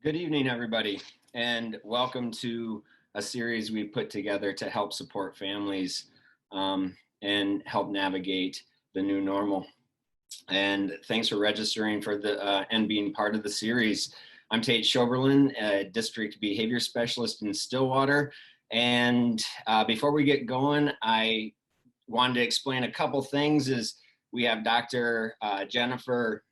Good evening, everybody, and welcome to a series we put together to help support families and help navigate the new normal. And thanks for registering for the and being part of the series. I'm Tate Schoberlin, a district behavior specialist in Stillwater. And before we get going, I wanted to explain a couple things. We have Dr. Jennifer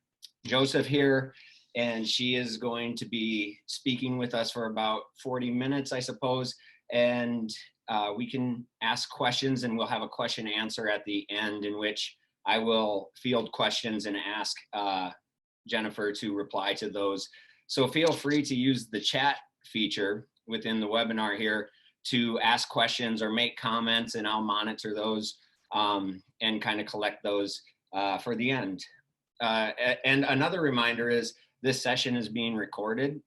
Joseph here, and she is going to be speaking with us for about 40 minutes, I suppose. And we can ask questions, and we'll have a question answer at the end, in which I will field questions and ask Jennifer to reply to those. So feel free to use the chat feature within the webinar here to ask questions or make comments, and I'll monitor those and kind of collect those for the end. And another reminder is this session is being recorded,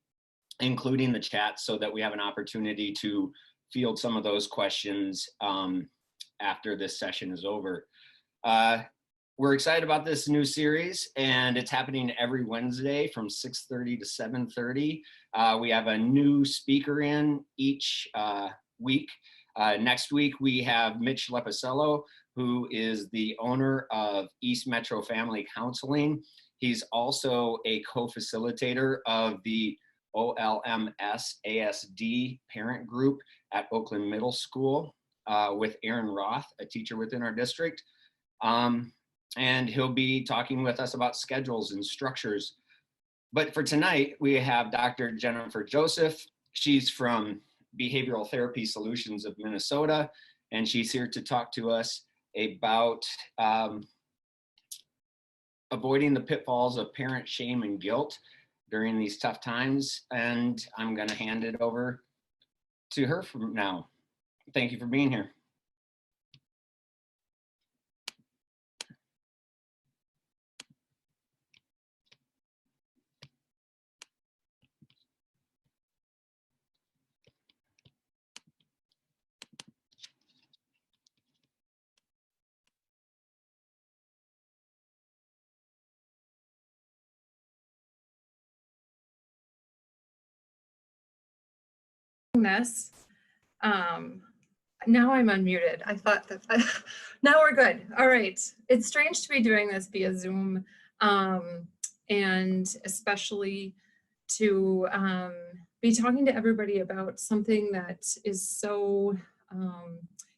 including the chat, so that we have an opportunity to field some of those questions after this session is over. We're excited about this new series, and it's happening every Wednesday from 6:30 to 7:30. We have a new speaker in each week. Next week, we have Mitch Lepicello, who is the owner of East Metro Family Counseling. He's also a co-facilitator of the OLMS ASD parent group at Oakland Middle School with Aaron Roth, a teacher within our district. And he'll be talking with us about schedules and structures. But for tonight, we have Dr. Jennifer Joseph. She's from Behavioral Therapy Solutions of Minnesota, and she's here to talk to us about avoiding the pitfalls of parent shame and guilt during these tough times. And I'm going to hand it over to her from now. Thank you for being here. This now I'm unmuted. I thought that now we're good. All right, it's strange to be doing this via Zoom, and especially to be talking to everybody about something that is so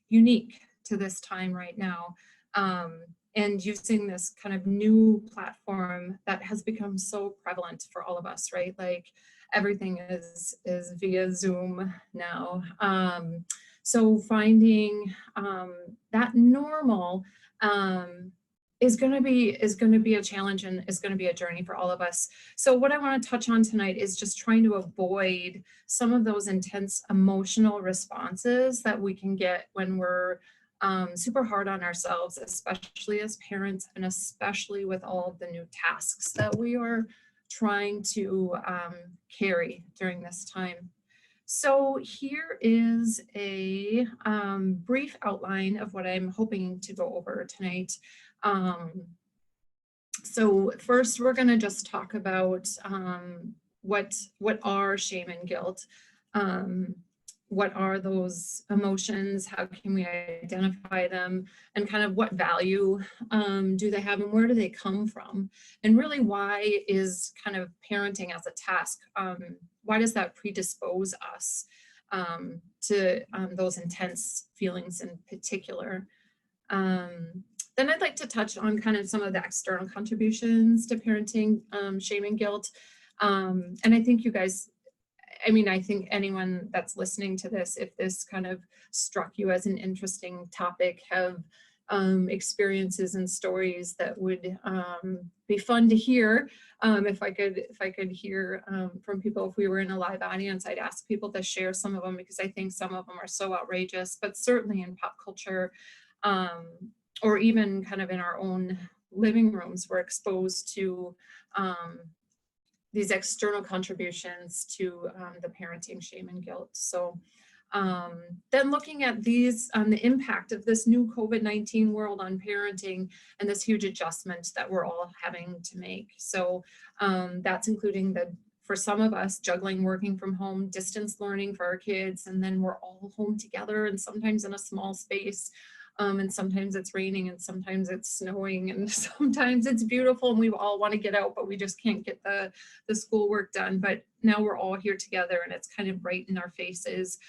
unique to this time right now, and using this kind of new platform that has become so prevalent for all of us, right? Like everything is via Zoom now. So finding that normal is going to be a challenge, and is going to be a journey for all of us. So what I want to touch on tonight is just trying to avoid some of those intense emotional responses that we can get when we're super hard on ourselves, especially as parents, and especially with all of the new tasks that we are trying to carry during this time. So here is a brief outline of what I'm hoping to go over tonight. So first, we're going to just talk about what are shame and guilt. What are those emotions? How can we identify them? And kind of what value do they have, and where do they come from? And really, why is kind of parenting as a task, why does that predispose us to those intense feelings in particular? Then I'd like to touch on kind of some of the external contributions to parenting, shame and guilt. And I think you guys, I think anyone that's listening to this, if this kind of struck you as an interesting topic, have experiences and stories that would be fun to hear. If I could hear from people, if we were in a live audience, I'd ask people to share some of them, because I think some of them are so outrageous. But certainly in pop culture, or even kind of in our own living rooms, we're exposed to these external contributions to the parenting shame and guilt. So then looking at these, the impact of this new COVID-19 world on parenting, and this huge adjustment that we're all having to make. So that's including the for some of us, juggling working from home, distance learning for our kids, and then we're all home together and sometimes in a small space. And sometimes it's raining and sometimes it's snowing and sometimes it's beautiful and we all want to get out, but we just can't get the schoolwork done. But now we're all here together and it's kind of right in our faces.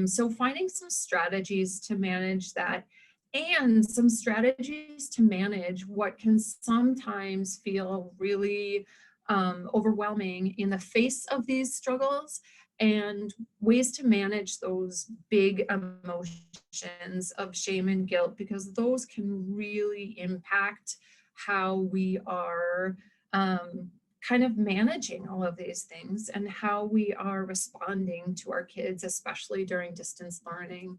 So finding some strategies to manage that, and some strategies to manage what can sometimes feel really overwhelming in the face of these struggles, and ways to manage those big emotions of shame and guilt, because those can really impact how we are kind of managing all of these things and how we are responding to our kids, especially during distance learning.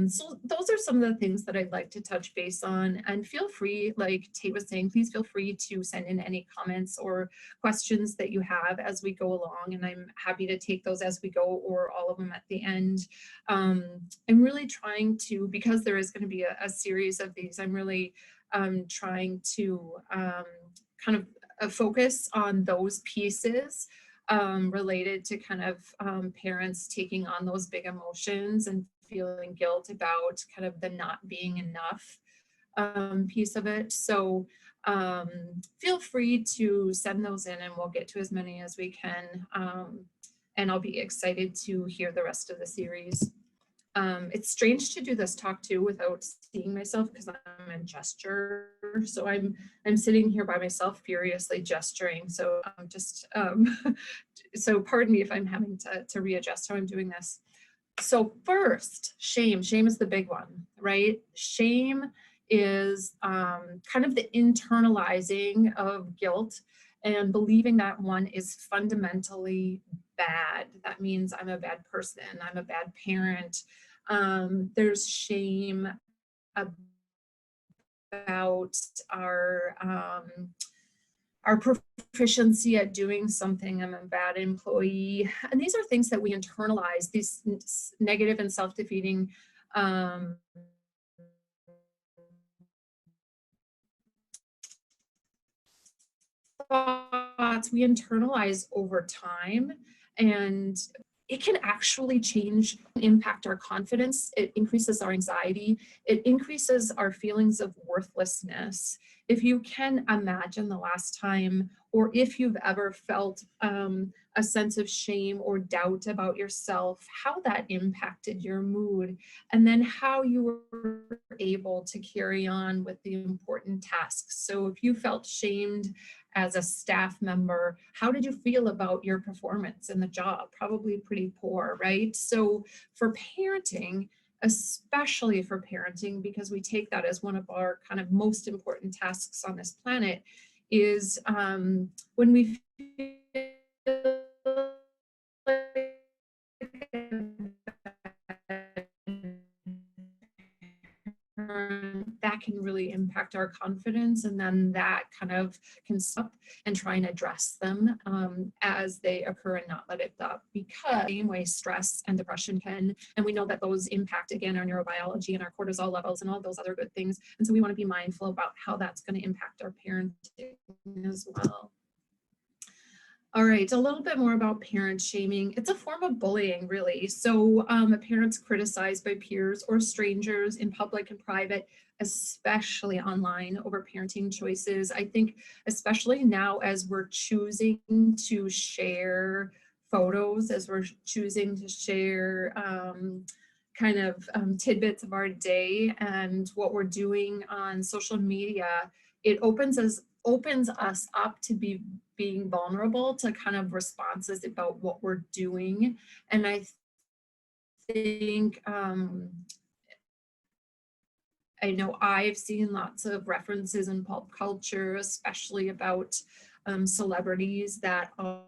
So those are some of the things that I'd like to touch base on, and feel free, like Tate was saying, please feel free to send in any comments or questions that you have as we go along, and I'm happy to take those as we go, or all of them at the end. I'm really trying to, because there is going to be a series of these, I'm really trying to kind of focus on those pieces related to kind of parents taking on those big emotions and feeling guilt about kind of the not being enough piece of it. So feel free to send those in and we'll get to as many as we can. And I'll be excited to hear the rest of the series. It's strange to do this talk too without seeing myself because I'm a gesture. So I'm sitting here by myself furiously gesturing. So I'm just, so pardon me if I'm having to readjust how I'm doing this. So first, shame. Shame is the big one, right? Shame is kind of the internalizing of guilt and believing that one is fundamentally bad. That means I'm a bad person, I'm a bad parent. There's shame about our proficiency at doing something. I'm a bad employee. And these are things that we internalize, these negative and self-defeating thoughts we internalize over time, and it can actually change, impact our confidence. It increases our anxiety. It increases our feelings of worthlessness. If you can imagine the last time, or if you've ever felt a sense of shame or doubt about yourself, how that impacted your mood, and then how you were able to carry on with the important tasks. So if you felt shamed as a staff member, how did you feel about your performance in the job? Probably pretty poor, right? So for parenting, especially for parenting, because we take that as one of our kind of most important tasks on this planet, is when we feel that can really impact our confidence, and then that kind of can stop and try and address them as they occur and not let it up, because the same way stress and depression can, and we know that those impact again our neurobiology and our cortisol levels and all those other good things, and so we want to be mindful about how that's going to impact our parenting as well. All right, a little bit more about parent shaming. It's a form of bullying, really. So a parent's criticized by peers or strangers in public and private, especially online, over parenting choices. I think especially now as we're choosing to share photos, as we're choosing to share kind of tidbits of our day and what we're doing on social media, it opens us up to being vulnerable to kind of responses about what we're doing. And I think I know I've seen lots of references in pop culture, especially about celebrities that are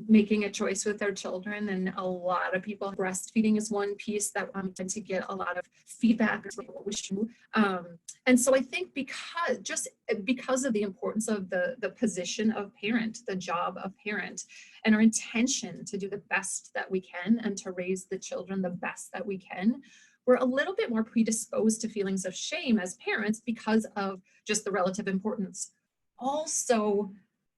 making a choice with their children, and a lot of people, breastfeeding is one piece that tend to get a lot of feedback, what we should do. And so I think because of the importance of the position of parent, the job of parent, and our intention to do the best that we can and to raise the children the best that we can, we're a little bit more predisposed to feelings of shame as parents because of just the relative importance. Also,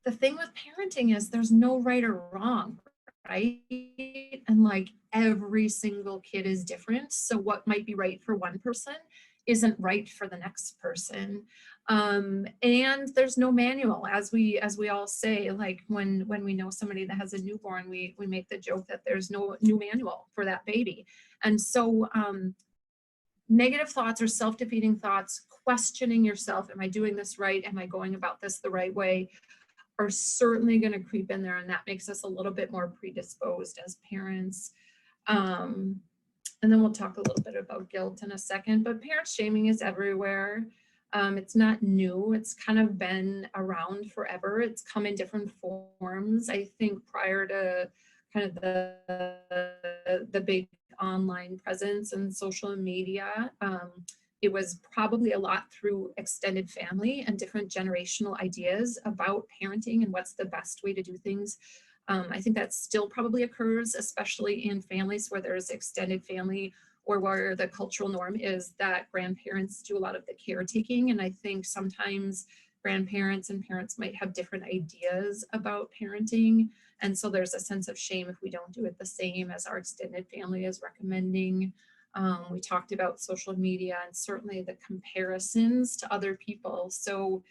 the thing with parenting is there's no right or wrong, right? And like every single kid is different. So what might be right for one person isn't right for the next person. And there's no manual, as we all say, like when we know somebody that has a newborn, we make the joke that there's no new manual for that baby. And so negative thoughts or self-defeating thoughts, questioning yourself, am I doing this right? Am I going about this the right way? Are certainly going to creep in there, and that makes us a little bit more predisposed as parents. And then we'll talk a little bit about guilt in a second, but parent shaming is everywhere. It's not new. It's kind of been around forever. It's come in different forms. I think prior to kind of the big online presence and social media, it was probably a lot through extended family and different generational ideas about parenting and what's the best way to do things. I think that still probably occurs, especially in families where there's extended family or where the cultural norm is that grandparents do a lot of the caretaking. And I think sometimes grandparents and parents might have different ideas about parenting. And so there's a sense of shame if we don't do it the same as our extended family is recommending. We talked about social media and certainly the comparisons to other people. So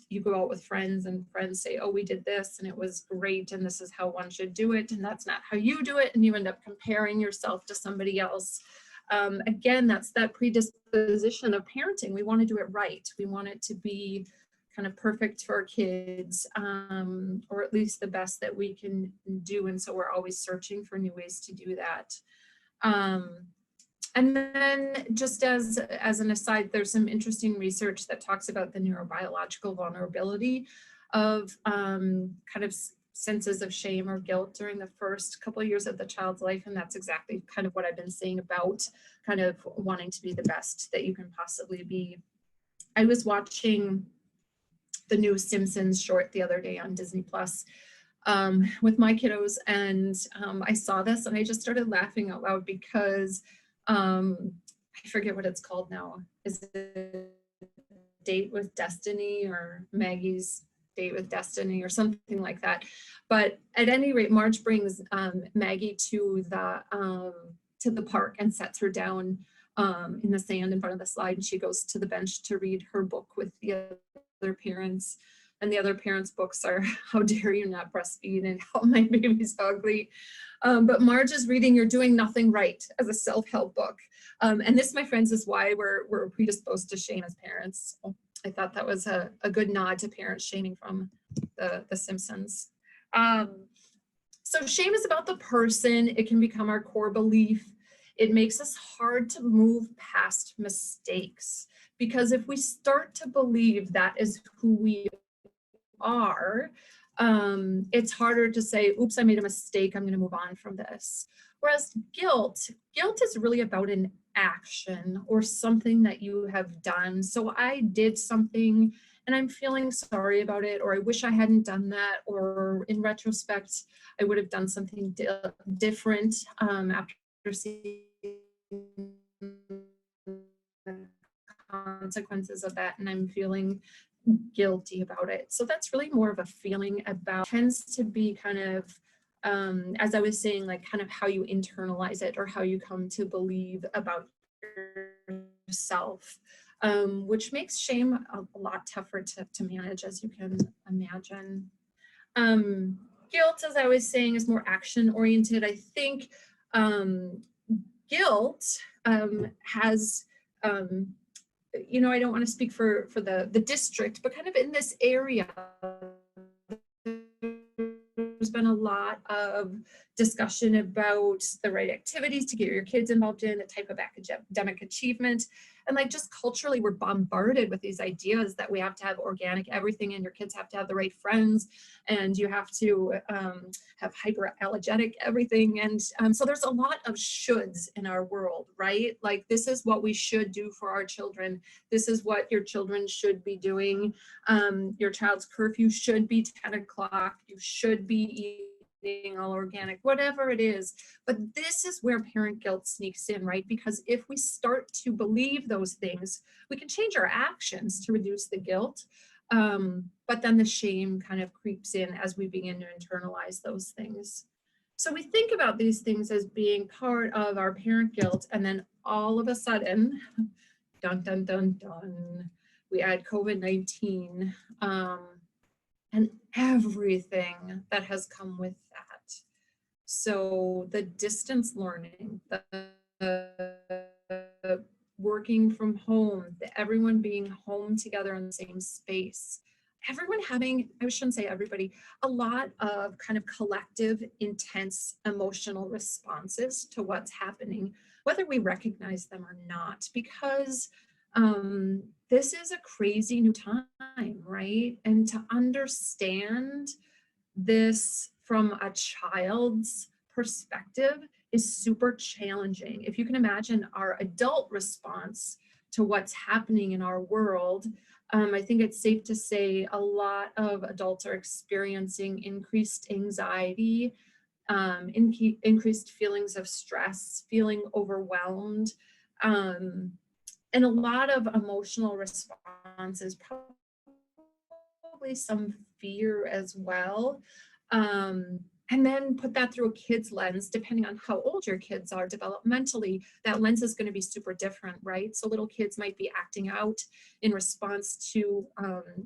you go out with friends and friends say, oh, we did this and it was great and this is how one should do it, and that's not how you do it, and you end up comparing yourself to somebody else. Again, that's that predisposition of parenting. We want to do it right. We want it to be kind of perfect for our kids, or at least the best that we can do, and so we're always searching for new ways to do that. And then just as an aside, there's some interesting research that talks about the neurobiological vulnerability of kind of senses of shame or guilt during the first couple of years of the child's life. And that's exactly kind of what I've been saying about kind of wanting to be the best that you can possibly be. I was watching the new Simpsons short the other day on Disney Plus with my kiddos, and I saw this and I just started laughing out loud because I forget what it's called now. Is it Date with Destiny or Maggie's Date with Destiny or something like that? But at any rate, Marge brings Maggie to the park and sets her down in the sand in front of the slide, and she goes to the bench to read her book with the other parents. And the other parents' books are How Dare You Not Breastfeed and How My Baby's Ugly. But Marge is reading You're Doing Nothing Right as a self-help book. And this, my friends, is why we're predisposed to shame as parents. So I thought that was a good nod to parent shaming from the Simpsons. So shame is about the person. It can become our core belief. It makes us hard to move past mistakes, because if we start to believe that is who we are, it's harder to say, oops, I made a mistake, I'm going to move on from this. Whereas guilt is really about an action or something that you have done. So I did something and I'm feeling sorry about it, or I wish I hadn't done that, or in retrospect, I would have done something different after seeing the consequences of that, and I'm feeling guilty about it. So that's really more of a feeling about, tends to be kind of, as I was saying, like kind of how you internalize it or how you come to believe about yourself, which makes shame a lot tougher to manage, as you can imagine. Guilt, as I was saying, is more action oriented. I think guilt has, you know, I don't want to speak for the district, but kind of in this area, there's been a lot of discussion about the right activities to get your kids involved in, the type of academic achievement. And like just culturally, we're bombarded with these ideas that we have to have organic everything, and your kids have to have the right friends, and you have to have hyperallergenic everything. And so there's a lot of shoulds in our world, right? Like this is what we should do for our children. This is what your children should be doing. Your child's curfew should be 10 o'clock. You should be eating all organic, whatever it is. But this is where parent guilt sneaks in, right? Because if we start to believe those things, we can change our actions to reduce the guilt. But then the shame kind of creeps in as we begin to internalize those things. So we think about these things as being part of our parent guilt, and then all of a sudden, dun, dun, dun, dun, we add COVID-19 and everything that has come with that. So the distance learning, the working from home, everyone being home together in the same space, everyone having, I shouldn't say everybody, a lot of kind of collective, intense emotional responses to what's happening, whether we recognize them or not, because this is a crazy new time, right? And to understand this from a child's perspective is super challenging. If you can imagine our adult response to what's happening in our world, I think it's safe to say a lot of adults are experiencing increased anxiety, increased feelings of stress, feeling overwhelmed, and a lot of emotional responses, probably some fear as well. And then put that through a kid's lens, depending on how old your kids are developmentally, that lens is going to be super different, right? So little kids might be acting out in response to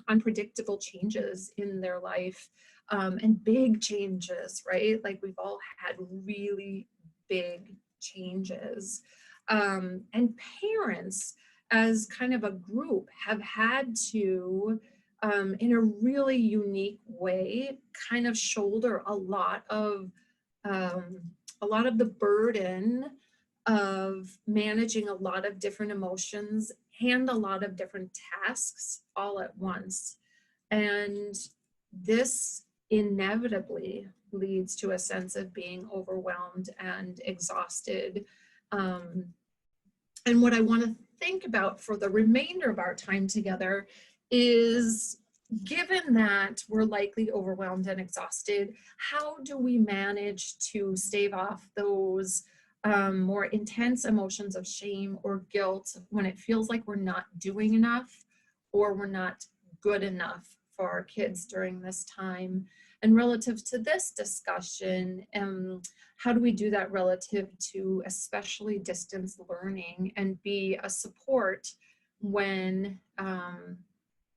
unpredictable changes in their life, and big changes, right? Like we've all had really big changes. And parents, as kind of a group, have had to, in a really unique way, kind of shoulder a lot of the burden of managing a lot of different emotions and a lot of different tasks all at once. And this inevitably leads to a sense of being overwhelmed and exhausted. And what I want to think about for the remainder of our time together is, given that we're likely overwhelmed and exhausted, how do we manage to stave off those more intense emotions of shame or guilt when it feels like we're not doing enough or we're not good enough for our kids during this time? And relative to this discussion, how do we do that relative to especially distance learning and be a support when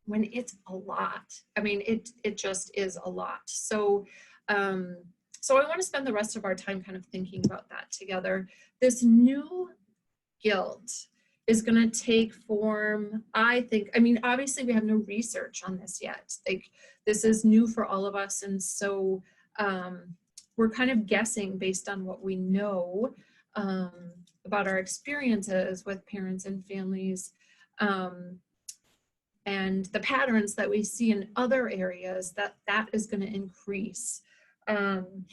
it's a lot? I mean, it just is a lot. So so I want to spend the rest of our time kind of thinking about that together. This new guilt is going to take form, I think. I mean, obviously we have no research on this yet. Like, this is new for all of us, and so we're kind of guessing based on what we know about our experiences with parents and families, and the patterns that we see in other areas, that is going to increase. And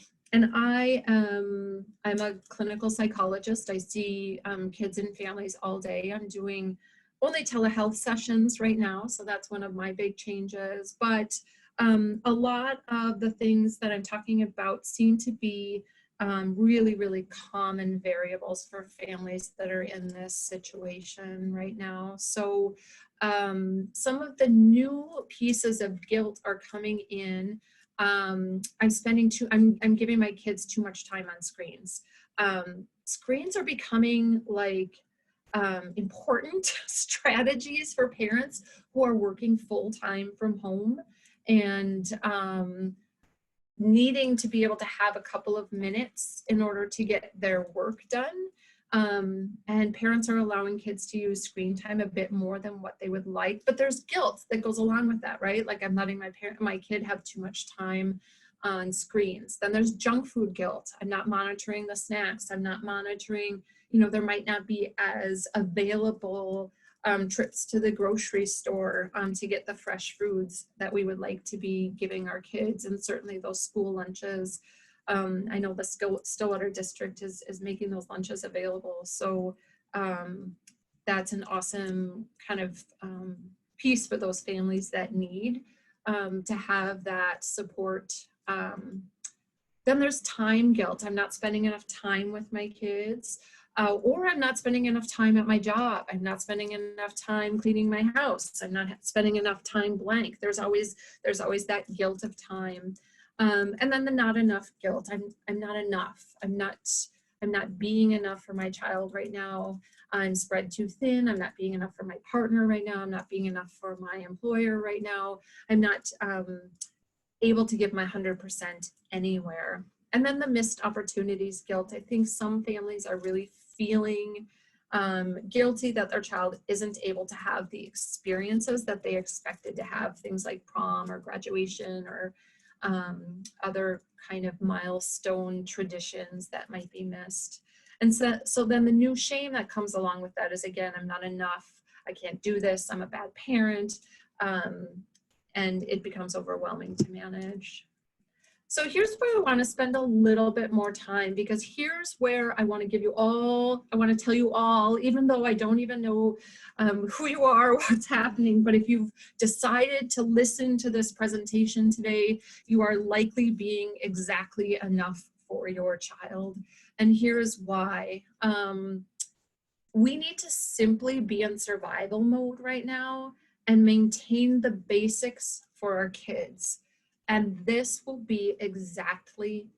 I'm a clinical psychologist. I see kids and families all day. I'm doing only telehealth sessions right now, so that's one of my big changes. But a lot of the things that I'm talking about seem to be really, really common variables for families that are in this situation right now. So some of the new pieces of guilt are coming in. I'm giving my kids too much time on screens. Screens are becoming like important strategies for parents who are working full-time from home and needing to be able to have a couple of minutes in order to get their work done. And parents are allowing kids to use screen time a bit more than what they would like, but there's guilt that goes along with that, right? Like, I'm letting my kid have too much time on screens. Then there's junk food guilt. I'm not monitoring the snacks. I'm not monitoring, there might not be as available trips to the grocery store to get the fresh foods that we would like to be giving our kids, and certainly those school lunches. I know the Stillwater district is making those lunches available. So that's an awesome kind of piece for those families that need to have that support Then there's time guilt. I'm not spending enough time with my kids, or I'm not spending enough time at my job. I'm not spending enough time cleaning my house. I'm not spending enough time blank. There's always that guilt of time. And then the not enough guilt. I'm not enough. I'm not being enough for my child right now. I'm spread too thin. I'm not being enough for my partner right now. I'm not being enough for my employer right now. I'm not able to give my 100% anywhere. And then the missed opportunities guilt. I think some families are really feeling guilty that their child isn't able to have the experiences that they expected to have, things like prom or graduation or other kind of milestone traditions that might be missed. And so then the new shame that comes along with that is, again, I'm not enough. I can't do this. I'm a bad parent. And it becomes overwhelming to manage. So here's where I want to spend a little bit more time, because here's where I want to give you all, I want to tell you all, even though I don't even know who you are, what's happening, but if you've decided to listen to this presentation today, you are likely being exactly enough for your child. And here's why. We need to simply be in survival mode right now and maintain the basics for our kids. And this will be exactly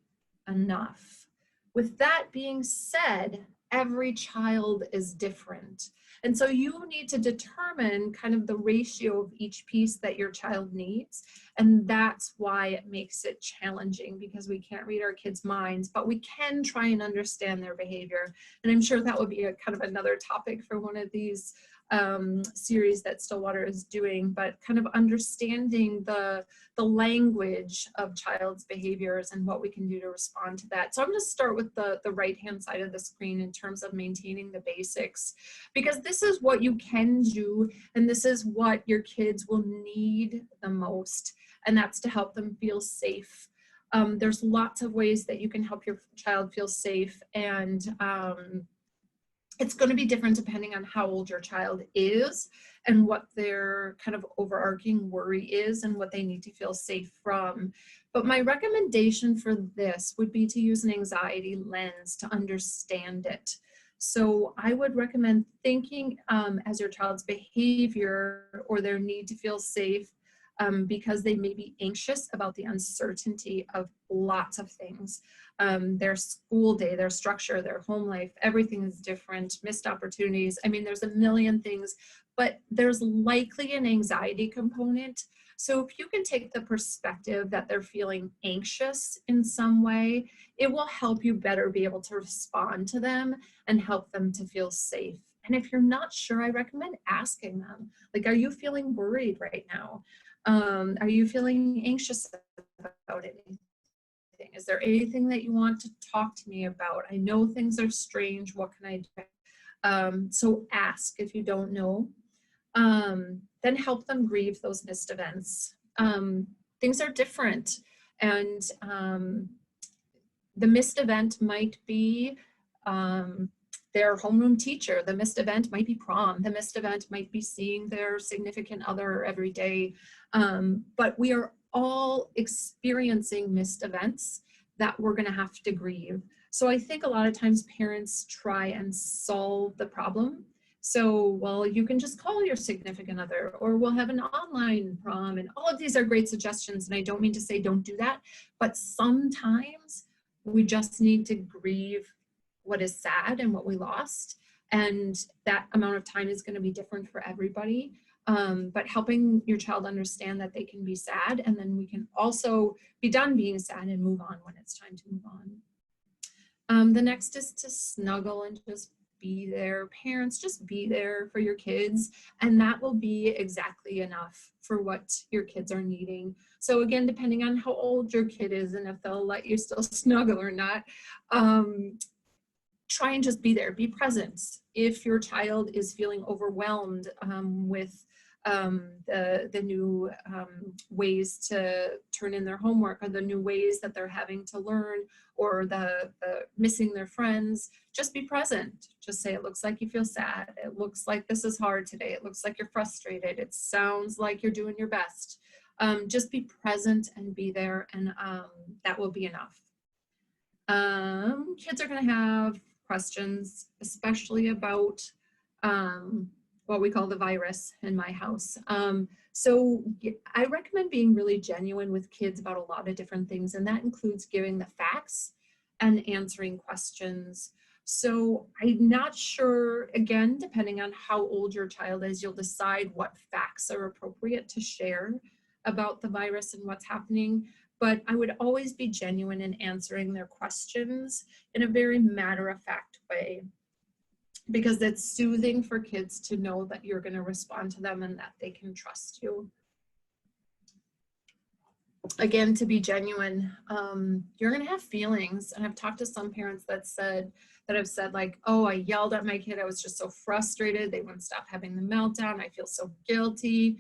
enough. With that being said, every child is different. And so you need to determine kind of the ratio of each piece that your child needs. And that's why it makes it challenging, because we can't read our kids' minds, but we can try and understand their behavior. And I'm sure that would be a kind of another topic for one of these series that Stillwater is doing, but kind of understanding the language of child's behaviors and what we can do to respond to that. So I'm going to start with the right-hand side of the screen in terms of maintaining the basics, because this is what you can do, and this is what your kids will need the most, and that's to help them feel safe. There's lots of ways that you can help your child feel safe, and it's going to be different depending on how old your child is and what their kind of overarching worry is and what they need to feel safe from. But my recommendation for this would be to use an anxiety lens to understand it. So I would recommend thinking as your child's behavior or their need to feel safe, because they may be anxious about the uncertainty of lots of things. Their school day, their structure, their home life, everything is different, missed opportunities. I mean, there's a million things, but there's likely an anxiety component. So if you can take the perspective that they're feeling anxious in some way, it will help you better be able to respond to them and help them to feel safe. And if you're not sure, I recommend asking them, like, are you feeling worried right now? Are you feeling anxious about anything? Is there anything that you want to talk to me about? I know things are strange. What can I do? So ask if you don't know. Then help them grieve those missed events. Things are different. And the missed event might be their homeroom teacher. The missed event might be prom. The missed event might be seeing their significant other every day. But we are all experiencing missed events that we're going to have to grieve. So I think a lot of times parents try and solve the problem. So, well, you can just call your significant other, or we'll have an online prom, and all of these are great suggestions. And I don't mean to say don't do that, but sometimes we just need to grieve what is sad and what we lost. And that amount of time is going to be different for everybody. But helping your child understand that they can be sad, and then we can also be done being sad and move on when it's time to move on. The next is to snuggle and just be there. Parents, just be there for your kids, and that will be exactly enough for what your kids are needing. So again, depending on how old your kid is and if they'll let you still snuggle or not, try and just be there, be present. If your child is feeling overwhelmed with the new ways to turn in their homework, or the new ways that they're having to learn, or the missing their friends, just be present. Just say, it looks like you feel sad. It looks like this is hard today. It looks like you're frustrated. It sounds like you're doing your best. Just be present and be there, and that will be enough. Kids are going to have questions, especially about what we call the virus in my house. So I recommend being really genuine with kids about a lot of different things, and that includes giving the facts and answering questions. So I'm not sure, again, depending on how old your child is, you'll decide what facts are appropriate to share about the virus and what's happening. But I would always be genuine in answering their questions in a very matter-of-fact way, because it's soothing for kids to know that you're going to respond to them and that they can trust you. Again, to be genuine, you're going to have feelings. And I've talked to some parents that have said like, oh, I yelled at my kid. I was just so frustrated. They wouldn't stop having the meltdown. I feel so guilty.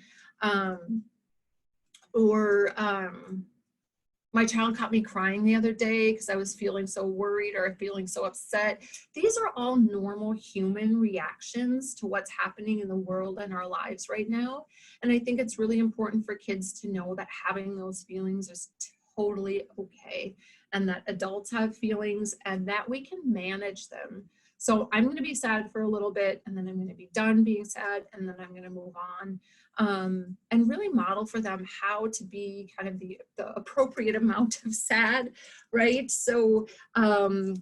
My child caught me crying the other day because I was feeling so worried or feeling so upset. These are all normal human reactions to what's happening in the world and our lives right now. And I think it's really important for kids to know that having those feelings is totally okay, and that adults have feelings and that we can manage them. So I'm going to be sad for a little bit, and then I'm going to be done being sad, and then I'm going to move on. And really model for them how to be kind of the appropriate amount of sad, right? So, and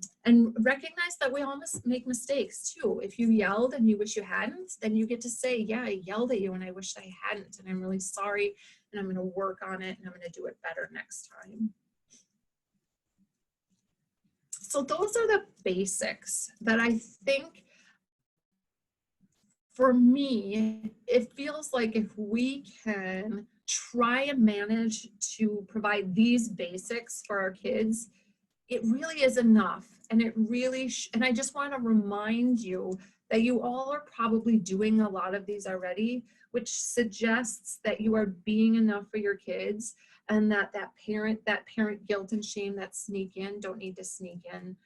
recognize that we all make mistakes too. If you yelled and you wish you hadn't, then you get to say, yeah, I yelled at you and I wish I hadn't, and I'm really sorry, and I'm going to work on it, and I'm going to do it better next time. So those are the basics that I think, for me, it feels like if we can try and manage to provide these basics for our kids, it really is enough. And it really, and I just want to remind you that you all are probably doing a lot of these already, which suggests that you are being enough for your kids, and that parent guilt and shame that sneak in don't need to sneak in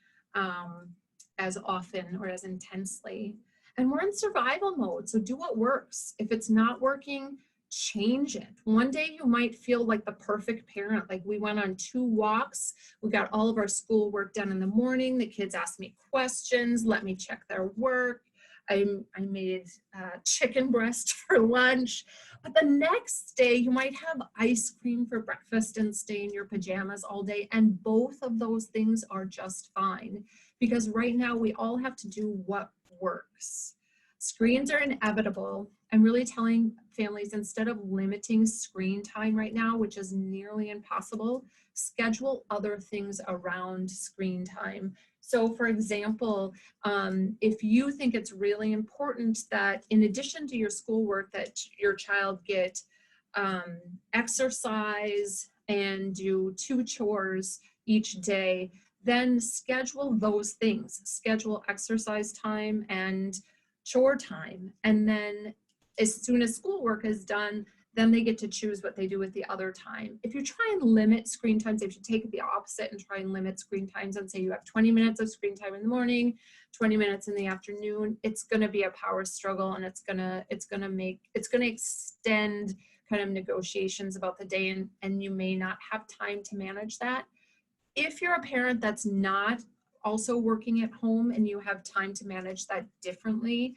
as often or as intensely. And we're in survival mode, so do what works. If it's not working, change it. One day you might feel like the perfect parent. Like, we went on 2 walks, we got all of our schoolwork done in the morning, the kids asked me questions, let me check their work. I made chicken breast for lunch. But the next day you might have ice cream for breakfast and stay in your pajamas all day. And both of those things are just fine, because right now we all have to do what works. Screens are inevitable. I'm really telling families, instead of limiting screen time right now, which is nearly impossible, schedule other things around screen time. So for example, if you think it's really important that in addition to your schoolwork that your child get exercise and do 2 chores each day, then schedule those things. Schedule exercise time and chore time. And then as soon as schoolwork is done, then they get to choose what they do with the other time. If you try and limit screen times, if you take the opposite and try and limit screen times and say you have 20 minutes of screen time in the morning, 20 minutes in the afternoon, it's going to be a power struggle, and it's going to extend kind of negotiations about the day, and you may not have time to manage that. If you're a parent that's not also working at home and you have time to manage that differently,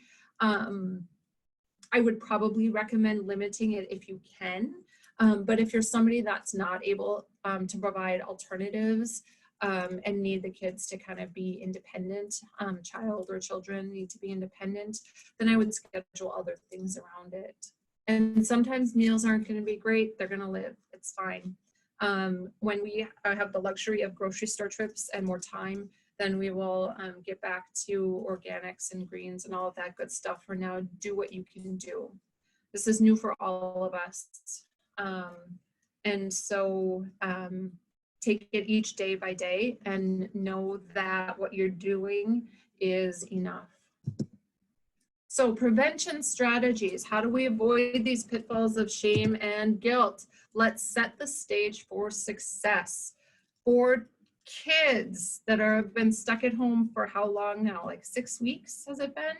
I would probably recommend limiting it if you can. But if you're somebody that's not able to provide alternatives and need the kids to kind of be independent, child or children need to be independent, then I would schedule other things around it. And sometimes meals aren't going to be great. They're going to live. It's fine. When we have the luxury of grocery store trips and more time, then we will get back to organics and greens and all of that good stuff. For now, do what you can do. This is new for all of us. And so take it each day by day and know that what you're doing is enough. So prevention strategies. How do we avoid these pitfalls of shame and guilt? Let's set the stage for success. For kids that have been stuck at home for how long now? Like 6 weeks, has it been?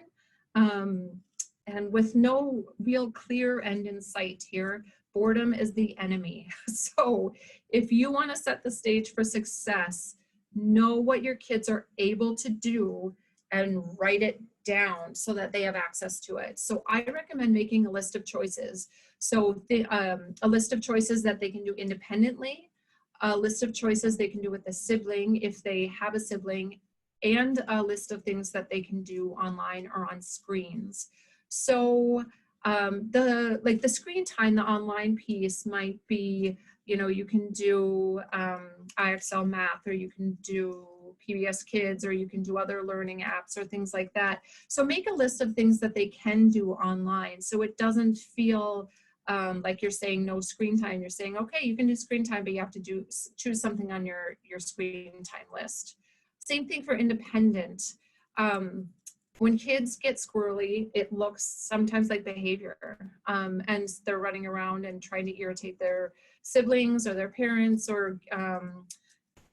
And with no real clear end in sight here, boredom is the enemy. So if you want to set the stage for success, know what your kids are able to do and write it down so that they have access to it. So I recommend making a list of choices. So a list of choices that they can do independently, a list of choices they can do with a sibling if they have a sibling, and a list of things that they can do online or on screens. So the screen time, the online piece might be, you can do IXL Math, or you can do PBS Kids, or you can do other learning apps or things like that. So make a list of things that they can do online, so it doesn't feel like you're saying no screen time. You're saying, okay, you can do screen time, but you have to choose something on your screen time list. Same thing for independent. When kids get squirrely, it looks sometimes like behavior, and they're running around and trying to irritate their siblings or their parents, or kind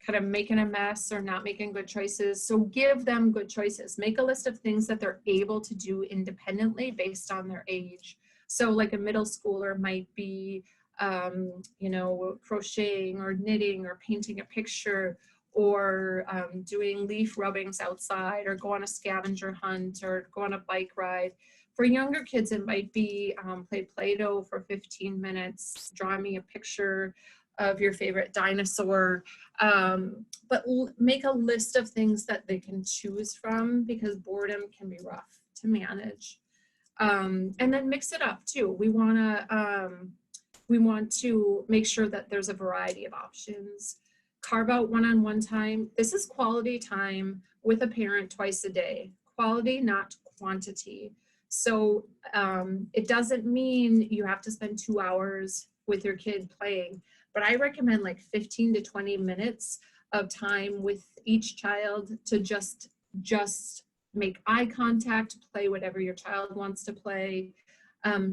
of making a mess or not making good choices. So give them good choices. Make a list of things that they're able to do independently based on their age. So like a middle schooler might be, crocheting or knitting or painting a picture, or doing leaf rubbings outside, or go on a scavenger hunt, or go on a bike ride. For younger kids, it might be play Play-Doh for 15 minutes, draw me a picture of your favorite dinosaur, but make a list of things that they can choose from, because boredom can be rough to manage. And then mix it up too. We want to make sure that there's a variety of options. Carve out one-on-one time. This is quality time with a parent twice a day. Quality, not quantity. So it doesn't mean you have to spend 2 hours with your kid playing, but I recommend like 15 to 20 minutes of time with each child to just make eye contact, play whatever your child wants to play.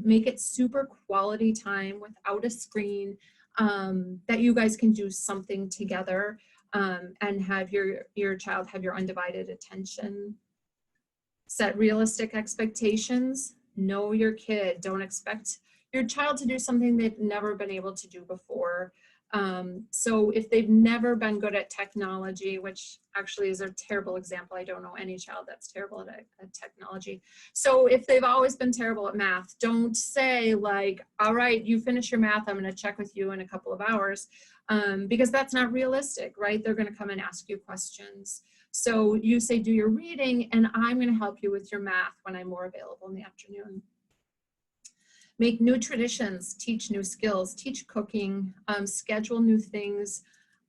Make it super quality time without a screen, that you guys can do something together, and have your child have your undivided attention. Set realistic expectations. Know your kid. Don't expect your child to do something they've never been able to do before. So if they've never been good at technology, which actually is a terrible example, I don't know any child that's terrible at technology. So if they've always been terrible at math, don't say like, all right, you finish your math, I'm going to check with you in a couple of hours, because that's not realistic, right? They're going to come and ask you questions. So you say, do your reading, and I'm going to help you with your math when I'm more available in the afternoon. Make new traditions, teach new skills, teach cooking, schedule new things.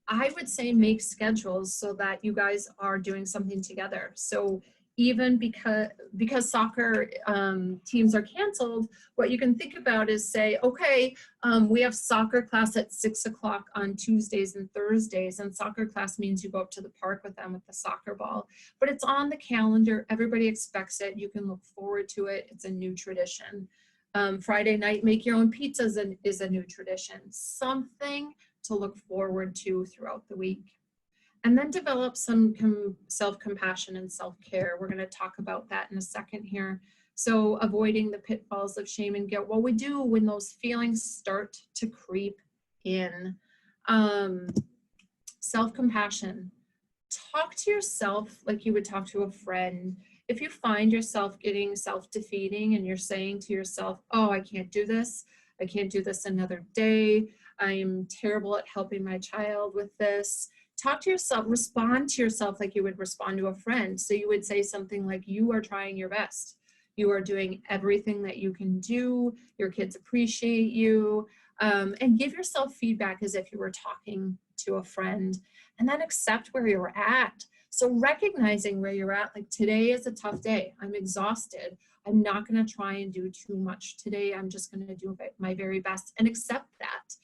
I would say make schedules so that you guys are doing something together. So even because soccer teams are canceled, what you can think about is say, okay, we have soccer class at 6 o'clock on Tuesdays and Thursdays, and soccer class means you go up to the park with them with the soccer ball, but it's on the calendar, everybody expects it, you can look forward to it, it's a new tradition. Friday night, make your own pizzas is a new tradition, something to look forward to throughout the week. And then develop some self-compassion and self-care. We're going to talk about that in a second here. So avoiding the pitfalls of shame and guilt. What we do when those feelings start to creep in. Self-compassion. Talk to yourself like you would talk to a friend. If you find yourself getting self-defeating and you're saying to yourself, oh, I can't do this another day, I'm terrible at helping my child with this, talk to yourself, respond to yourself like you would respond to a friend. So you would say something like, you are trying your best, you are doing everything that you can do, your kids appreciate you, and give yourself feedback as if you were talking to a friend, and then accept where you're at. So recognizing where you're at, like today is a tough day, I'm exhausted, I'm not going to try and do too much today, I'm just going to do my very best, and accept that.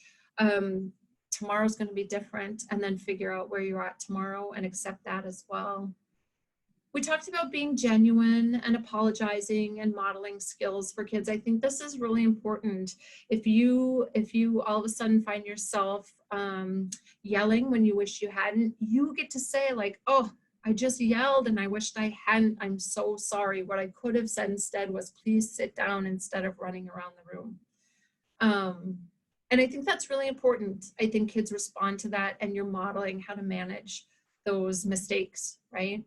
Tomorrow's going to be different, and then figure out where you're at tomorrow and accept that as well. We talked about being genuine and apologizing and modeling skills for kids. I think this is really important. If you all of a sudden find yourself yelling when you wish you hadn't, you get to say like, oh, I just yelled and I wished I hadn't. I'm so sorry. What I could have said instead was, please sit down, instead of running around the room. And I think that's really important. I think kids respond to that, and you're modeling how to manage those mistakes, right?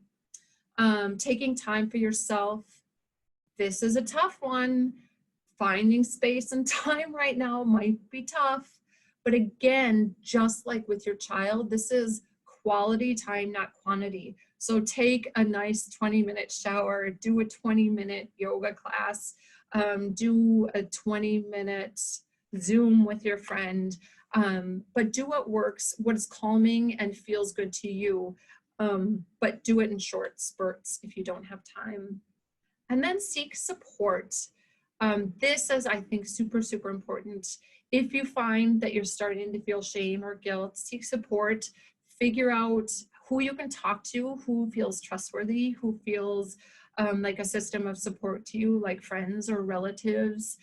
Taking time for yourself. This is a tough one. Finding space and time right now might be tough. But again, just like with your child, this is quality time, not quantity. So take a nice 20-minute shower, do a 20-minute yoga class, do a 20-minute Zoom with your friend, but do what works, what is calming and feels good to you, but do it in short spurts if you don't have time. And then seek support. This is, I think, super, super important. If you find that you're starting to feel shame or guilt, seek support, figure out who you can talk to, who feels trustworthy, who feels like a system of support to you, like friends or relatives,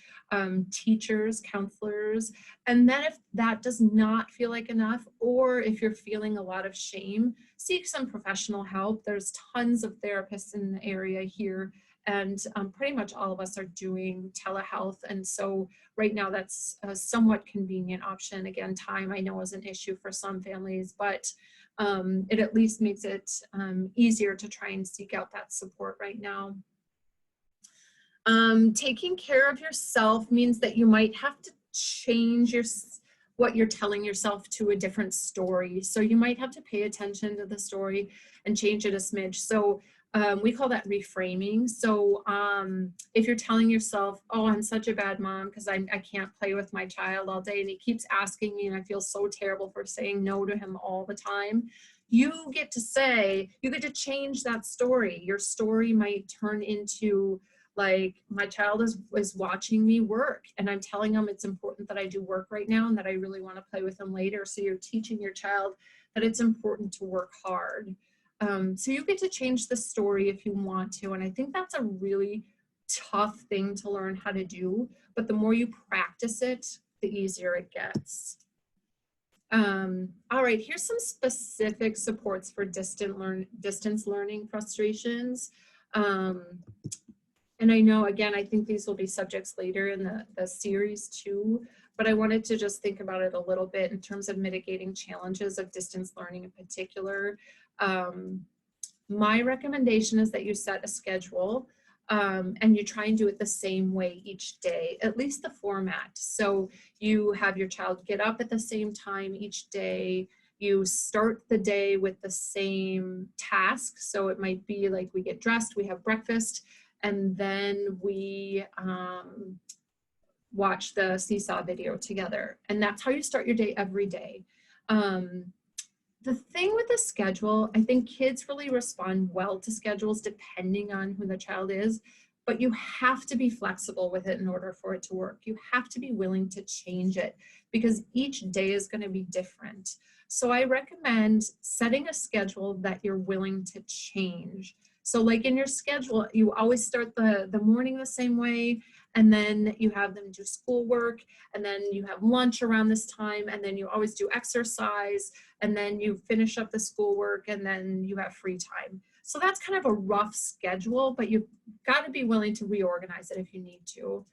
teachers, counselors. And then if that does not feel like enough, or if you're feeling a lot of shame, seek some professional help. There's tons of therapists in the area here, and pretty much all of us are doing telehealth. And so right now that's a somewhat convenient option. Again, time I know is an issue for some families, but it at least makes it easier to try and seek out that support right now. Taking care of yourself means that you might have to change what you're telling yourself to a different story. So you might have to pay attention to the story and change it a smidge. So we call that reframing. So if you're telling yourself, oh, I'm such a bad mom because I can't play with my child all day and he keeps asking me and I feel so terrible for saying no to him all the time, you get to change that story. Your story might turn into, like, my child is watching me work and I'm telling him it's important that I do work right now and that I really want to play with him later. So you're teaching your child that it's important to work hard. So you get to change the story if you want to. And I think that's a really tough thing to learn how to do. But the more you practice it, the easier it gets. All right, here's some specific supports for distance learning frustrations. And I know, again, I think these will be subjects later in the series too, but I wanted to just think about it a little bit in terms of mitigating challenges of distance learning in particular. My recommendation is that you set a schedule and you try and do it the same way each day, at least the format. So you have your child get up at the same time each day. You start the day with the same task. So it might be like we get dressed, we have breakfast, and then we watch the seesaw video together. And that's how you start your day every day. The thing with the schedule, I think kids really respond well to schedules depending on who the child is, but you have to be flexible with it in order for it to work. You have to be willing to change it because each day is going to be different. So I recommend setting a schedule that you're willing to change. So like in your schedule, you always start the morning the same way, and then you have them do schoolwork, and then you have lunch around this time, and then you always do exercise, and then you finish up the schoolwork, and then you have free time. So that's kind of a rough schedule, but you've got to be willing to reorganize it if you need to.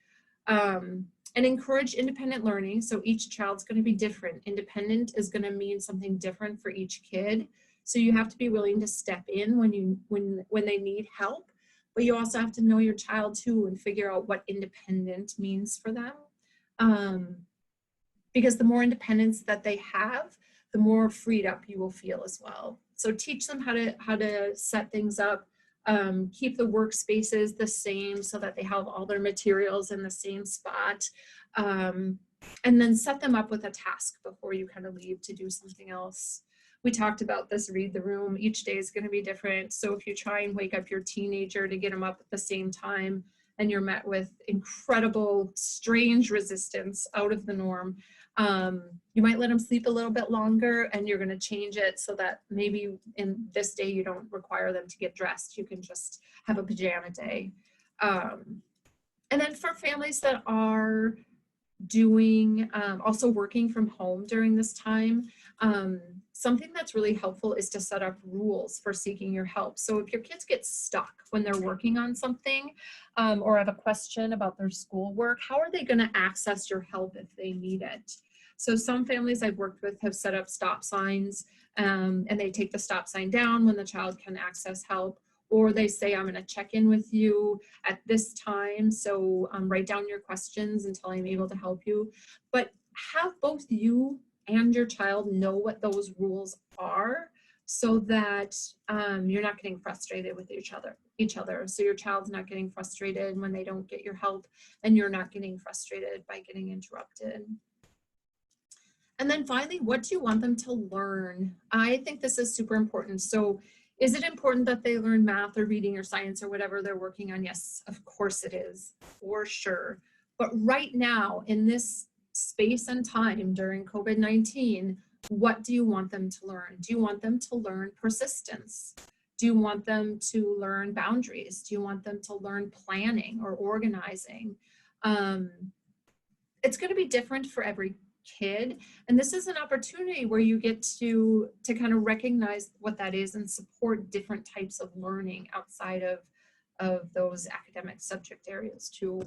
And encourage independent learning. So each child's going to be different. Independent is going to mean something different for each kid. So you have to be willing to step in when they need help, but you also have to know your child too and figure out what independent means for them. Because the more independence that they have, the more freed up you will feel as well. So teach them how to set things up, keep the workspaces the same so that they have all their materials in the same spot, and then set them up with a task before you kind of leave to do something else. We talked about this, read the room. Each day is going to be different. So if you try and wake up your teenager to get them up at the same time and you're met with incredible, strange resistance out of the norm, you might let them sleep a little bit longer, and you're going to change it so that maybe in this day you don't require them to get dressed. You can just have a pajama day. And then for families that are doing, also working from home during this time, something that's really helpful is to set up rules for seeking your help. So if your kids get stuck when they're working on something, or have a question about their schoolwork, how are they going to access your help if they need it? So some families I've worked with have set up stop signs, and they take the stop sign down when the child can access help, or they say, I'm going to check in with you at this time. So write down your questions until I'm able to help you. But have both you and your child know what those rules are, so that you're not getting frustrated with each other. So your child's not getting frustrated when they don't get your help, and you're not getting frustrated by getting interrupted. And then finally, what do you want them to learn? I think this is super important. So is it important that they learn math or reading or science or whatever they're working on? Yes, of course it is, for sure. But right now, in this space and time during COVID-19, what do you want them to learn? Do you want them to learn persistence? Do you want them to learn boundaries? Do you want them to learn planning or organizing? It's going to be different for every kid, and this is an opportunity where you get to kind of recognize what that is and support different types of learning outside of those academic subject areas too.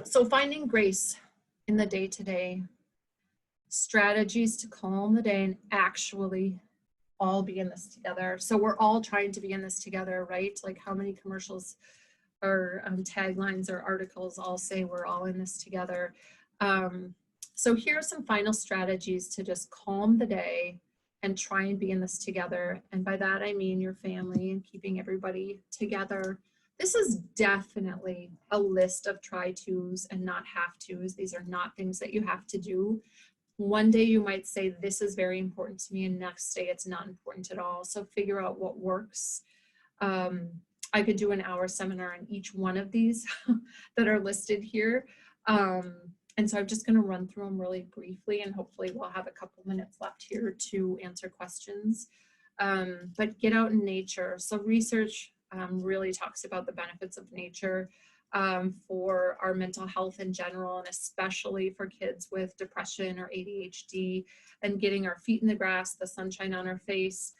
So finding grace in the day-to-day, strategies to calm the day and actually all be in this together. So we're all trying to be in this together, right? Like how many commercials or taglines or articles all say we're all in this together. So here are some final strategies to just calm the day and try and be in this together. And by that, I mean your family and keeping everybody together. This is definitely a list of try-tos and not have-tos. These are not things that you have to do. One day you might say, this is very important to me, and next day it's not important at all. So figure out what works. I could do an hour seminar on each one of these that are listed here. And so I'm just going to run through them really briefly, and hopefully we'll have a couple minutes left here to answer questions. But get out in nature. So research really talks about the benefits of nature for our mental health in general, and especially for kids with depression or ADHD, and getting our feet in the grass, the sunshine on our face,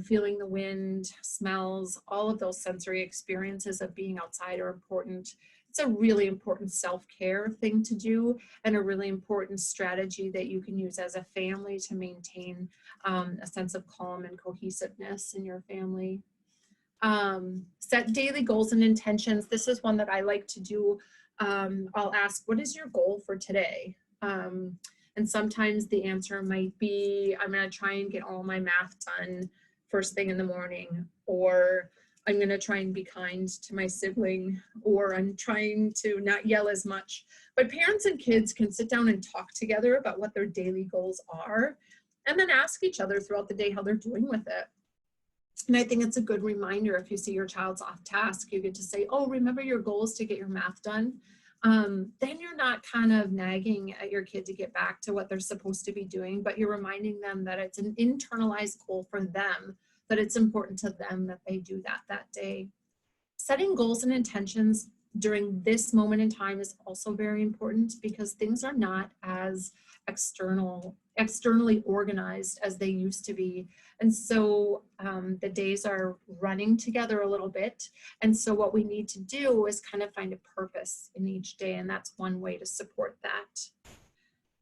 feeling the wind, smells, all of those sensory experiences of being outside are important. It's a really important self-care thing to do, and a really important strategy that you can use as a family to maintain a sense of calm and cohesiveness in your family. Set daily goals and intentions. This is one that I like to do. I'll ask, what is your goal for today? And sometimes the answer might be, I'm going to try and get all my math done first thing in the morning, or I'm going to try and be kind to my sibling, or I'm trying to not yell as much. But parents and kids can sit down and talk together about what their daily goals are, and then ask each other throughout the day how they're doing with it. And I think it's a good reminder, if you see your child's off task, you get to say, oh, remember your goal is to get your math done. Then you're not kind of nagging at your kid to get back to what they're supposed to be doing, but you're reminding them that it's an internalized goal for them, that it's important to them that they do that day. Setting goals and intentions during this moment in time is also very important, because things are not as externally organized as they used to be. And so the days are running together a little bit. And so what we need to do is kind of find a purpose in each day. And that's one way to support that.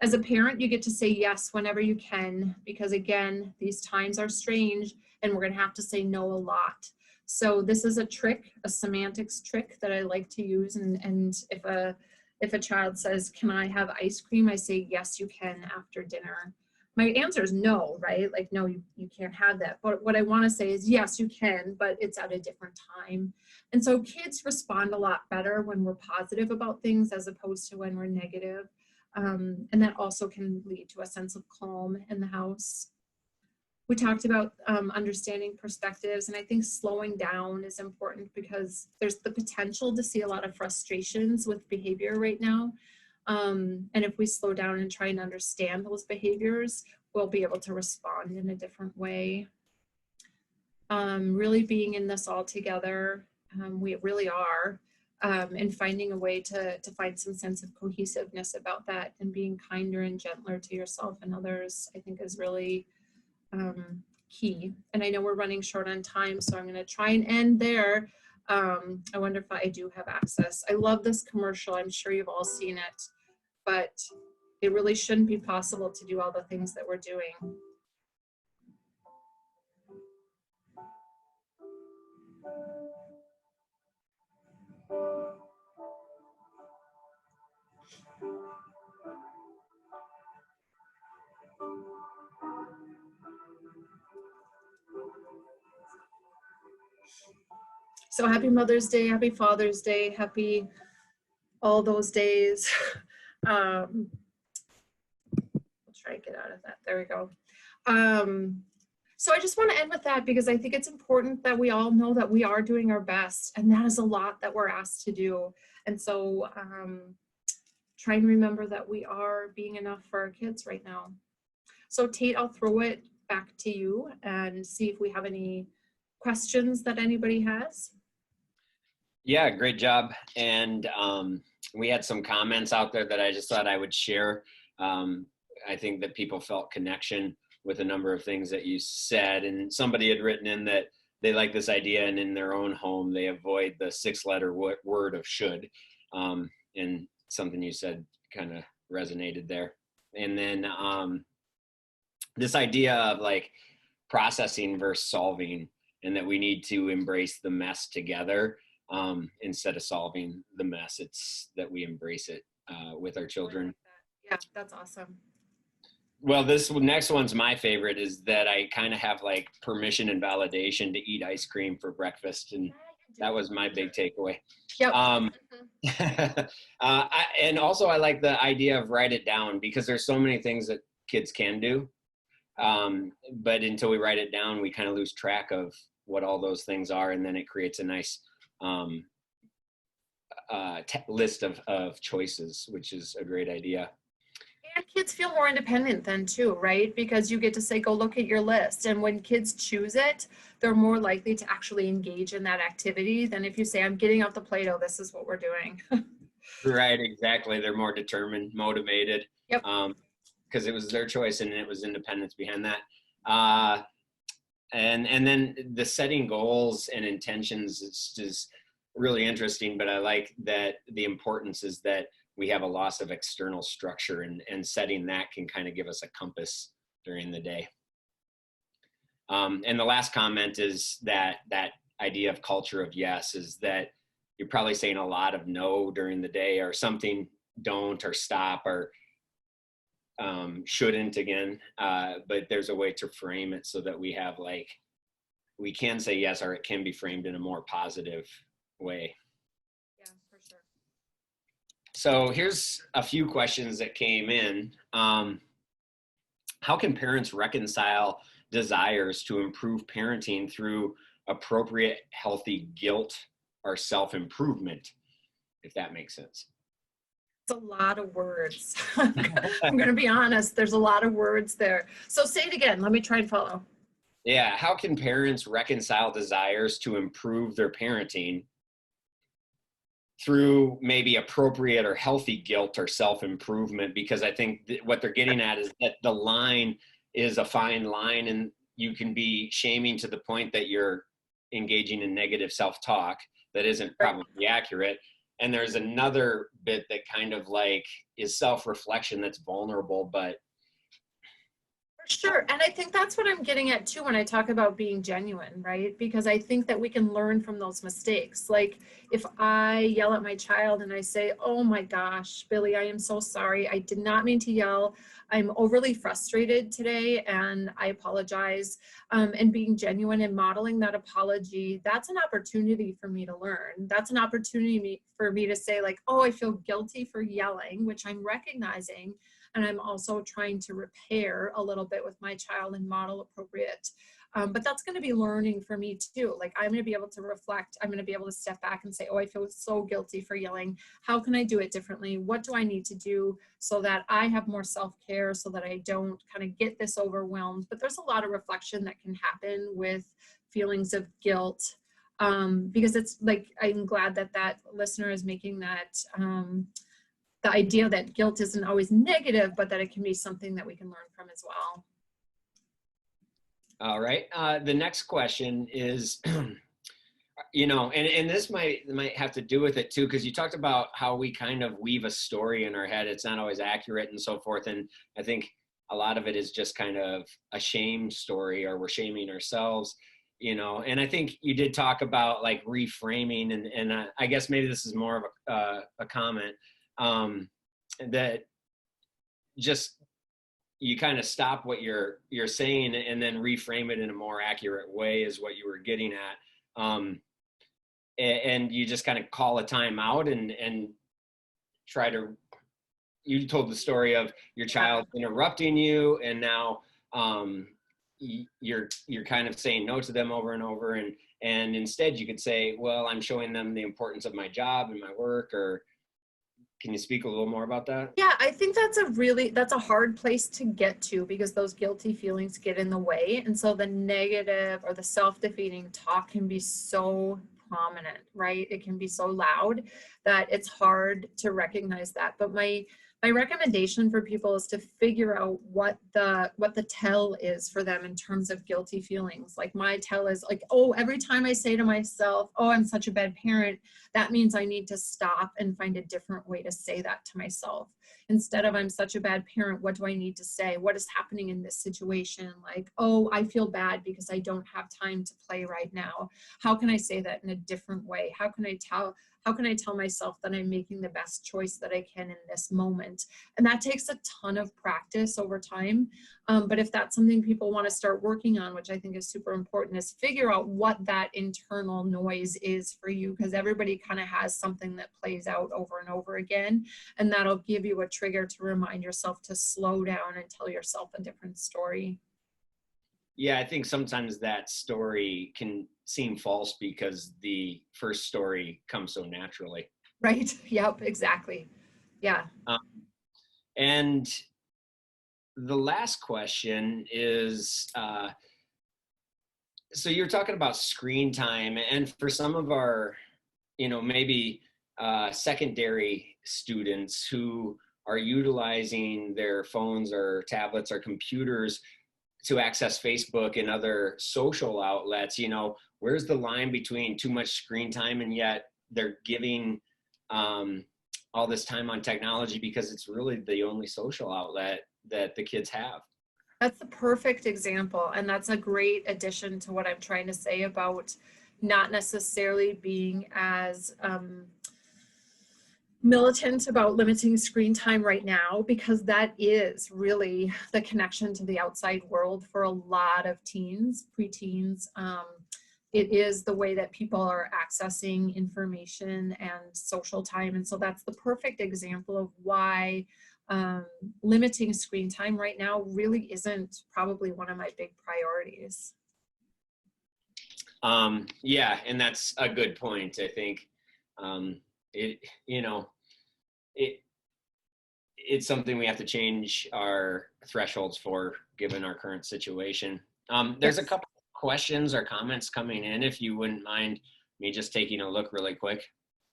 As a parent, you get to say yes whenever you can, because again, these times are strange and we're going to have to say no a lot. So this is a trick, a semantics trick that I like to use. And if a child says, can I have ice cream? I say, yes, you can after dinner. My answer is no, right? Like, no, you can't have that. But what I want to say is, yes, you can, but it's at a different time. And so kids respond a lot better when we're positive about things as opposed to when we're negative. And that also can lead to a sense of calm in the house. We talked about understanding perspectives, and I think slowing down is important, because there's the potential to see a lot of frustrations with behavior right now. And if we slow down and try and understand those behaviors, we'll be able to respond in a different way. Really being in this all together, we really are, and finding a way to find some sense of cohesiveness about that, and being kinder and gentler to yourself and others, I think is really key. And I know we're running short on time, so I'm going to try and end there. I wonder if I do have access. I love this commercial. I'm sure you've all seen it, but it really shouldn't be possible to do all the things that we're doing. So happy Mother's Day, happy Father's Day, happy all those days. I'll try to get out of that. There we go. So I just want to end with that because I think it's important that we all know that we are doing our best, and that is a lot that we're asked to do. And so try and remember that we are being enough for our kids right now. So Tate, I'll throw it back to you and see if we have any questions that anybody has. Yeah, great job. And we had some comments out there that I just thought I would share. I think that people felt connection with a number of things that you said. And somebody had written in that they like this idea, and in their own home, they avoid the 6-letter word of should. And something you said kind of resonated there. And then this idea of like processing versus solving, and that we need to embrace the mess together. Instead of solving the mess, it's that we embrace it with our children. Yeah, that's awesome. Well, this next one's my favorite, is that I kind of have like permission and validation to eat ice cream for breakfast. And that was my big takeaway. Yep. And also I like the idea of write it down, because there's so many things that kids can do. But until we write it down, we kind of lose track of what all those things are. And then it creates a nice list of choices, which is a great idea. And kids feel more independent then too, right? Because you get to say, go look at your list. And when kids choose it, they're more likely to actually engage in that activity than if you say, I'm getting out the Play-Doh, this is what we're doing. Right, exactly. They're more determined, motivated. Yep. Because it was their choice, and it was independence behind that. And then the setting goals and intentions is just really interesting, but I like that the importance is that we have a loss of external structure, and setting that can kind of give us a compass during the day. And the last comment is that idea of culture of yes, is that you're probably saying a lot of no during the day, or something don't, or stop, or shouldn't again. But there's a way to frame it so that we have like, we can say yes, or it can be framed in a more positive way. Yeah, for sure. So here's a few questions that came in. How can parents reconcile desires to improve parenting through appropriate, healthy guilt or self-improvement, if that makes sense? It's a lot of words. I'm going to be honest. There's a lot of words there. So say it again. Let me try and follow. Yeah. How can parents reconcile desires to improve their parenting through maybe appropriate or healthy guilt or self-improvement? Because I think what they're getting at is that the line is a fine line, and you can be shaming to the point that you're engaging in negative self-talk that isn't probably accurate. And there's another bit that kind of like is self-reflection that's vulnerable, but. Sure. And I think that's what I'm getting at too when I talk about being genuine, right? Because I think that we can learn from those mistakes. Like if I yell at my child and I say, oh my gosh, Billy, I am so sorry. I did not mean to yell. I'm overly frustrated today and I apologize. And being genuine and modeling that apology, that's an opportunity for me to learn. That's an opportunity for me to say like, oh, I feel guilty for yelling, which I'm recognizing. And I'm also trying to repair a little bit with my child and model appropriate. But that's going to be learning for me too. Like I'm going to be able to reflect. I'm going to be able to step back and say, oh, I feel so guilty for yelling. How can I do it differently? What do I need to do so that I have more self-care, so that I don't kind of get this overwhelmed? But there's a lot of reflection that can happen with feelings of guilt. Because it's like, I'm glad that that listener is making that the idea that guilt isn't always negative, but that it can be something that we can learn from as well. All right. The next question is, you know, and this might have to do with it too, because you talked about how we kind of weave a story in our head. It's not always accurate and so forth. And I think a lot of it is just kind of a shame story, or we're shaming ourselves, you know. And I think you did talk about like reframing, and I guess maybe this is more of a comment, that just you kind of stop what you're saying and then reframe it in a more accurate way is what you were getting at. And you just kind of call a time out and try to, you told the story of your child interrupting you, and now you're kind of saying no to them over and over, and instead you could say, well, I'm showing them the importance of my job and my work. Or can you speak a little more about that? Yeah, I think that's a hard place to get to, because those guilty feelings get in the way. And so the negative or the self-defeating talk can be so prominent, right? It can be so loud that it's hard to recognize that. But my recommendation for people is to figure out what the tell is for them in terms of guilty feelings. Like my tell is like, oh, every time I say to myself, oh, I'm such a bad parent, that means I need to stop and find a different way to say that to myself. Instead of I'm such a bad parent, what do I need to say? What is happening in this situation? Like, oh, I feel bad because I don't have time to play right now. How can I say that in a different way? How can I tell myself that I'm making the best choice that I can in this moment? And that takes a ton of practice over time. But if that's something people want to start working on, which I think is super important, is figure out what that internal noise is for you, because everybody kind of has something that plays out over and over again. And that'll give you a trigger to remind yourself to slow down and tell yourself a different story. Yeah, I think sometimes that story can seem false because the first story comes so naturally. Right? Yep, exactly. Yeah. And the last question is, so you're talking about screen time, and for some of our, you know, maybe secondary students who are utilizing their phones or tablets or computers to access Facebook and other social outlets, you know, where's the line between too much screen time and yet they're giving all this time on technology because it's really the only social outlet that the kids have? That's the perfect example. And that's a great addition to what I'm trying to say about not necessarily being as militant about limiting screen time right now, because that is really the connection to the outside world for a lot of teens, preteens. It is the way that people are accessing information and social time. And so that's the perfect example of why limiting screen time right now really isn't probably one of my big priorities. Yeah, and that's a good point. I think it's something we have to change our thresholds for, given our current situation. There's a couple of questions or comments coming in, if you wouldn't mind me just taking a look really quick.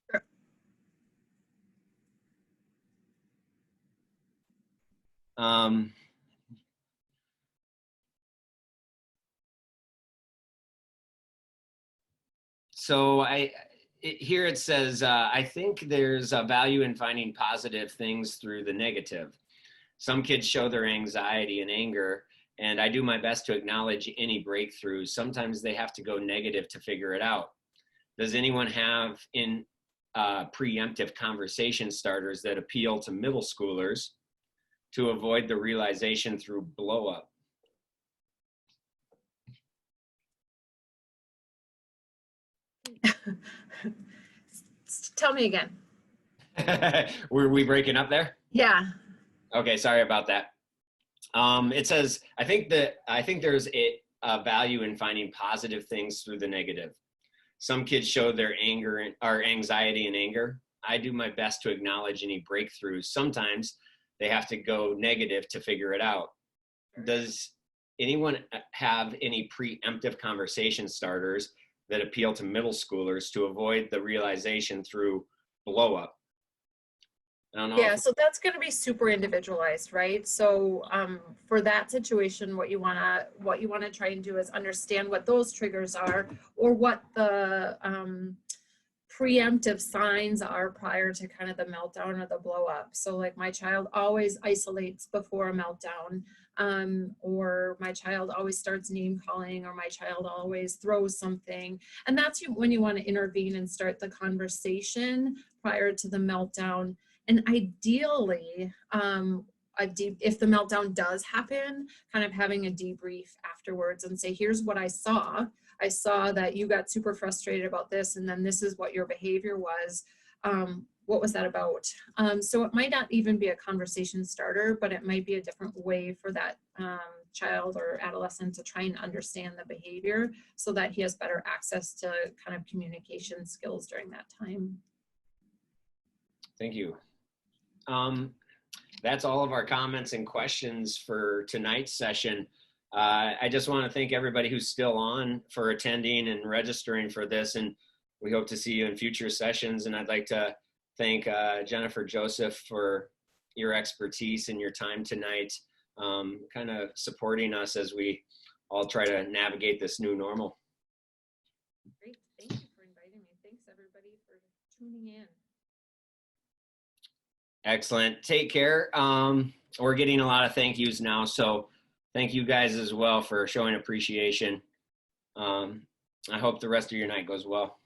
Sure. So here it says, I think there's a value in finding positive things through the negative. Some kids show their anxiety and anger, and I do my best to acknowledge any breakthroughs. Sometimes they have to go negative to figure it out. Does anyone have preemptive conversation starters that appeal to middle schoolers to avoid the realization through blow up? Tell me again. Were we breaking up there? Yeah. Okay, sorry about that. It says, I think there's a value in finding positive things through the negative. Some kids show their anger or anxiety and anger. I do my best to acknowledge any breakthroughs. Sometimes they have to go negative to figure it out. Does anyone have any preemptive conversation starters that appeal to middle schoolers to avoid the realization through blow up? I don't know. Yeah, so that's going to be super individualized, right? So for that situation, what you want to try and do is understand what those triggers are, or what the preemptive signs are prior to kind of the meltdown or the blow up. So like my child always isolates before a meltdown, or my child always starts name calling, or my child always throws something. And that's when you want to intervene and start the conversation prior to the meltdown. And ideally, if the meltdown does happen, kind of having a debrief afterwards and say, here's what I saw. I saw that you got super frustrated about this, and then this is what your behavior was. What was that about? So it might not even be a conversation starter, but it might be a different way for that child or adolescent to try and understand the behavior, so that he has better access to kind of communication skills during that time. Thank you. That's all of our comments and questions for tonight's session. I just want to thank everybody who's still on for attending and registering for this, and we hope to see you in future sessions. And I'd like to thank Jennifer Joseph for your expertise and your time tonight, kind of supporting us as we all try to navigate this new normal. Great, thank you for inviting me. Thanks everybody for tuning in. Excellent. Take care. We're getting a lot of thank yous now, so thank you guys as well for showing appreciation. I hope the rest of your night goes well.